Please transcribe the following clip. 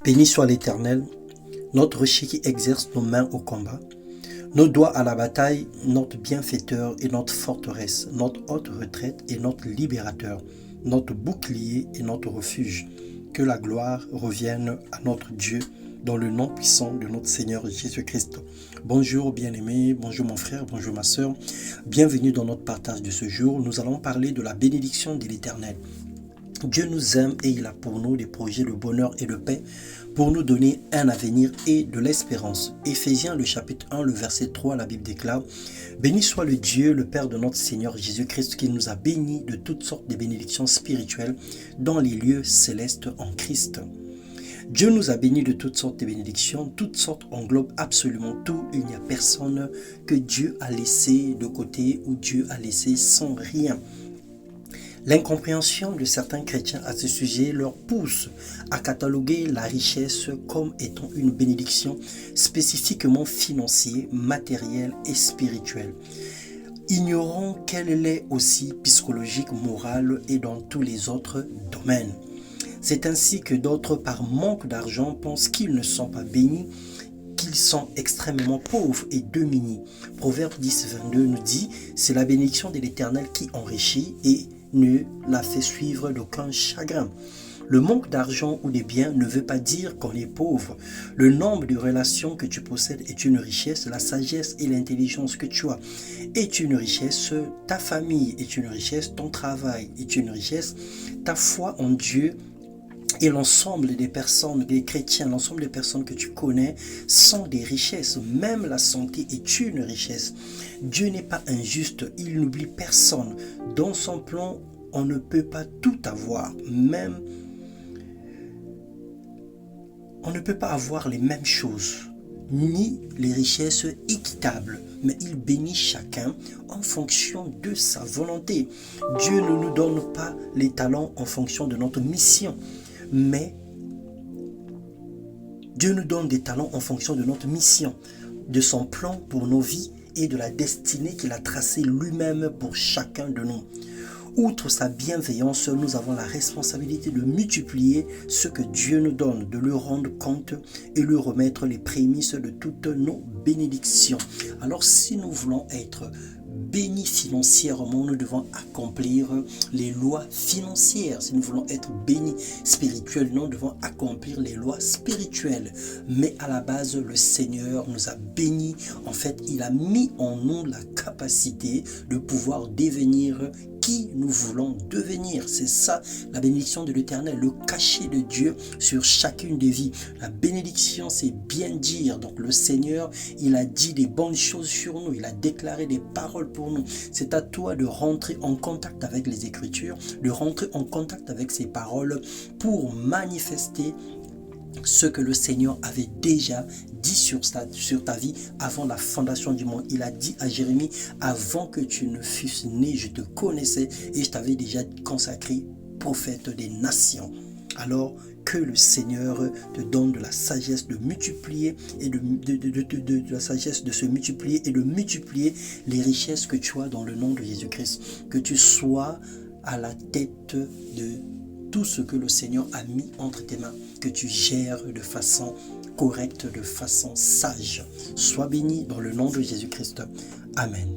Béni soit l'Éternel, notre rocher qui exerce nos mains au combat, nos doigts à la bataille, notre bienfaiteur et notre forteresse, notre haute retraite et notre libérateur, notre bouclier et notre refuge. Que la gloire revienne à notre Dieu dans le nom puissant de notre Seigneur Jésus-Christ. Bonjour bien-aimés, bonjour mon frère, bonjour ma soeur. Bienvenue dans notre partage de ce jour. Nous allons parler de la bénédiction de l'Éternel. Dieu nous aime et il a pour nous des projets de bonheur et de paix pour nous donner un avenir et de l'espérance. Éphésiens le chapitre 1, le verset 3, la Bible déclare: Béni soit le Dieu, le Père de notre Seigneur Jésus-Christ, qui nous a bénis de toutes sortes de bénédictions spirituelles dans les lieux célestes en Christ. Dieu nous a bénis de toutes sortes de bénédictions. Toutes sortes englobe absolument tout. Il n'y a personne que Dieu a laissé de côté ou Dieu a laissé sans rien. L'incompréhension de certains chrétiens à ce sujet leur pousse à cataloguer la richesse comme étant une bénédiction spécifiquement financière, matérielle et spirituelle, ignorant qu'elle l'est aussi psychologique, morale et dans tous les autres domaines. C'est ainsi que d'autres, par manque d'argent, pensent qu'ils ne sont pas bénis, qu'ils sont extrêmement pauvres et démunis. Proverbe 10, 22 nous dit: c'est la bénédiction de l'Éternel qui enrichit et ne la fait suivre d'aucun chagrin. Le manque d'argent ou des biens ne veut pas dire qu'on est pauvre. Le nombre de relations que tu possèdes est une richesse. La sagesse et l'intelligence que tu as est une richesse. Ta famille est une richesse. Ton travail est une richesse. Ta foi en Dieu et l'ensemble des personnes, des chrétiens, l'ensemble des personnes que tu connais sont des richesses. Même la santé est une richesse. Dieu n'est pas injuste, il n'oublie personne. Dans son plan, on ne peut pas tout avoir. Même, on ne peut pas avoir les mêmes choses, ni les richesses équitables. Mais il bénit chacun en fonction de sa volonté. Dieu ne nous donne pas les talents en fonction de notre mission. Mais Dieu nous donne des talents en fonction de notre mission, de son plan pour nos vies et de la destinée qu'il a tracée lui-même pour chacun de nous. Outre sa bienveillance, nous avons la responsabilité de multiplier ce que Dieu nous donne, de lui rendre compte et lui remettre les prémices de toutes nos bénédictions. Alors si nous voulons être bénis financièrement, nous devons accomplir les lois financières. Si nous voulons être bénis spirituellement, nous devons accomplir les lois spirituelles. Mais à la base, le Seigneur nous a bénis. En fait, il a mis en nous la capacité de pouvoir devenir qui nous voulons devenir. C'est ça la bénédiction de l'Éternel, le cachet de Dieu sur chacune des vies. La bénédiction, c'est bien dire. Donc le Seigneur, il a dit des bonnes choses sur nous, il a déclaré des paroles pour nous. C'est à toi de rentrer en contact avec les Écritures, de rentrer en contact avec ces paroles pour manifester ce que le Seigneur avait déjà dit sur ta vie avant la fondation du monde. Il a dit à Jérémie: avant que tu ne fusses né, je te connaissais et je t'avais déjà consacré prophète des nations. Alors que le Seigneur te donne de la sagesse de multiplier et de la sagesse de se multiplier et de multiplier les richesses que tu as dans le nom de Jésus-Christ. Que tu sois à la tête de tout ce que le Seigneur a mis entre tes mains, que tu gères de façon correcte, de façon sage. Sois béni dans le nom de Jésus-Christ. Amen.